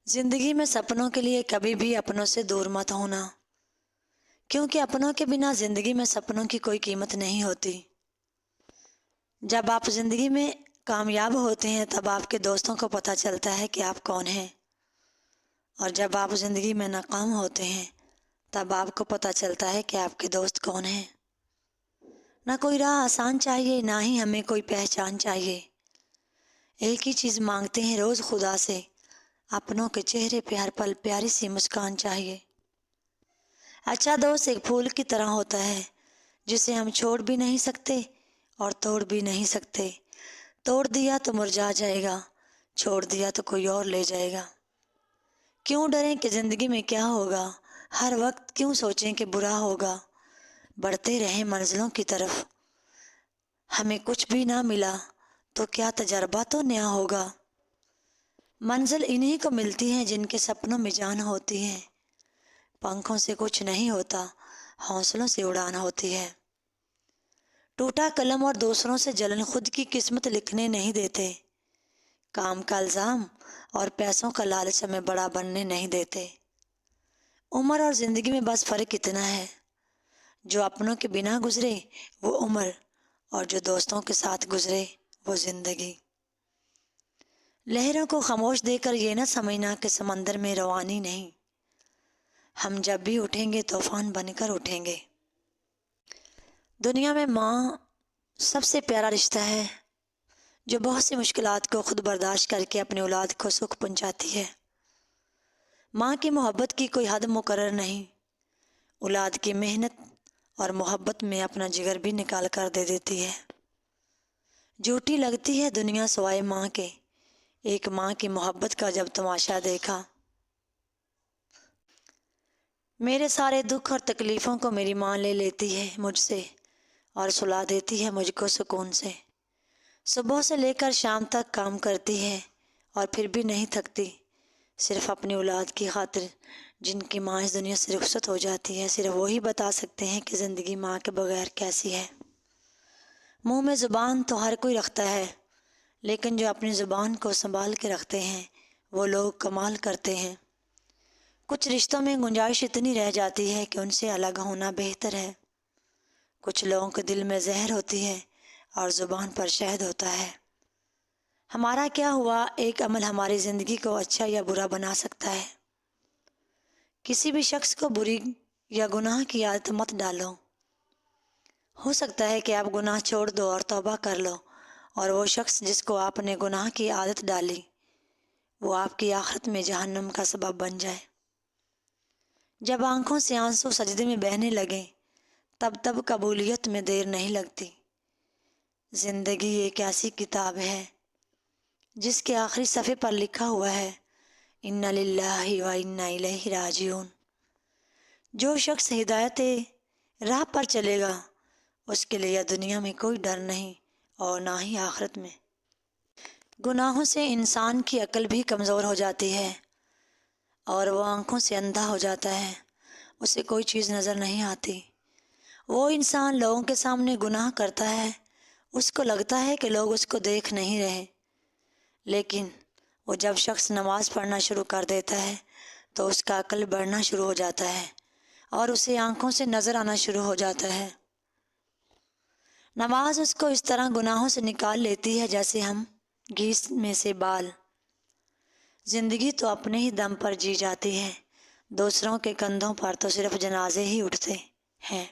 زندگی میں سپنوں کے لیے کبھی بھی اپنوں سے دور مت ہونا، کیونکہ اپنوں کے بنا زندگی میں سپنوں کی کوئی قیمت نہیں ہوتی۔ جب آپ زندگی میں کامیاب ہوتے ہیں تب آپ کے دوستوں کو پتہ چلتا ہے کہ آپ کون ہیں، اور جب آپ زندگی میں ناکام ہوتے ہیں تب آپ کو پتہ چلتا ہے کہ آپ کے دوست کون ہیں۔ نہ کوئی راہ آسان چاہیے، نہ ہی ہمیں کوئی پہچان چاہیے۔ ایک ہی چیز مانگتے ہیں روز خدا سے، اپنوں کے چہرے پہ ہر پل پیاری سی مسکان چاہیے۔ اچھا دوست ایک پھول کی طرح ہوتا ہے جسے ہم چھوڑ بھی نہیں سکتے اور توڑ بھی نہیں سکتے۔ توڑ دیا تو مرجھا جائے گا، چھوڑ دیا تو کوئی اور لے جائے گا۔ کیوں ڈریں کہ زندگی میں کیا ہوگا، ہر وقت کیوں سوچیں کہ برا ہوگا۔ بڑھتے رہیں منزلوں کی طرف، ہمیں کچھ بھی نہ ملا تو کیا تجربہ تو نیا ہوگا۔ منزل انہی کو ملتی ہیں جن کے سپنوں میں جان ہوتی ہے۔ پنکھوں سے کچھ نہیں ہوتا، حوصلوں سے اڑان ہوتی ہے۔ ٹوٹا قلم اور دوسروں سے جلن خود کی قسمت لکھنے نہیں دیتے۔ کام کا الزام اور پیسوں کا لالچ ہمیں بڑا بننے نہیں دیتے۔ عمر اور زندگی میں بس فرق اتنا ہے، جو اپنوں کے بنا گزرے وہ عمر، اور جو دوستوں کے ساتھ گزرے وہ زندگی۔ لہروں کو خاموش دے کر یہ نہ سمجھنا کہ سمندر میں روانی نہیں، ہم جب بھی اٹھیں گے طوفان بن کر اٹھیں گے۔ دنیا میں ماں سب سے پیارا رشتہ ہے، جو بہت سی مشکلات کو خود برداشت کر کے اپنی اولاد کو سکھ پہنچاتی ہے۔ ماں کی محبت کی کوئی حد مقرر نہیں، اولاد کی محنت اور محبت میں اپنا جگر بھی نکال کر دے دیتی ہے۔ جھوٹی لگتی ہے دنیا سوائے ماں کے، ایک ماں کی محبت کا جب تماشا دیکھا۔ میرے سارے دکھ اور تکلیفوں کو میری ماں لے لیتی ہے مجھ سے، اور سلا دیتی ہے مجھ کو سکون سے۔ صبح سے لے کر شام تک کام کرتی ہے اور پھر بھی نہیں تھکتی، صرف اپنی اولاد کی خاطر۔ جن کی ماں اس دنیا سے رخصت ہو جاتی ہے صرف وہی بتا سکتے ہیں کہ زندگی ماں کے بغیر کیسی ہے۔ منہ میں زبان تو ہر کوئی رکھتا ہے، لیکن جو اپنی زبان کو سنبھال کے رکھتے ہیں وہ لوگ کمال کرتے ہیں۔ کچھ رشتوں میں گنجائش اتنی رہ جاتی ہے کہ ان سے الگ ہونا بہتر ہے۔ کچھ لوگوں کے دل میں زہر ہوتی ہے اور زبان پر شہد ہوتا ہے۔ ہمارا کیا ہوا، ایک عمل ہماری زندگی کو اچھا یا برا بنا سکتا ہے۔ کسی بھی شخص کو بری یا گناہ کی عادت مت ڈالو۔ ہو سکتا ہے کہ آپ گناہ چھوڑ دو اور توبہ کر لو، اور وہ شخص جس کو آپ نے گناہ کی عادت ڈالی وہ آپ کی آخرت میں جہنم کا سبب بن جائے۔ جب آنکھوں سے آنسو سجدے میں بہنے لگیں تب قبولیت میں دیر نہیں لگتی۔ زندگی ایک ایسی کتاب ہے جس کے آخری صفحے پر لکھا ہوا ہے اِنَّ لِلَّهِ وَإِنَّا إِلَيْهِ رَاجِعُونَ۔ جو شخص ہدایت راہ پر چلے گا اس کے لیے دنیا میں کوئی ڈر نہیں اور نہ ہی آخرت میں۔ گناہوں سے انسان کی عقل بھی کمزور ہو جاتی ہے اور وہ آنکھوں سے اندھا ہو جاتا ہے، اسے کوئی چیز نظر نہیں آتی۔ وہ انسان لوگوں کے سامنے گناہ کرتا ہے، اس کو لگتا ہے کہ لوگ اس کو دیکھ نہیں رہے، لیکن وہ جب شخص نماز پڑھنا شروع کر دیتا ہے تو اس کا عقل بڑھنا شروع ہو جاتا ہے اور اسے آنکھوں سے نظر آنا شروع ہو جاتا ہے۔ نماز اس کو اس طرح گناہوں سے نکال لیتی ہے جیسے ہم گیس میں سے بال۔ زندگی تو اپنے ہی دم پر جی جاتی ہے، دوسروں کے کندھوں پر تو صرف جنازے ہی اٹھتے ہیں۔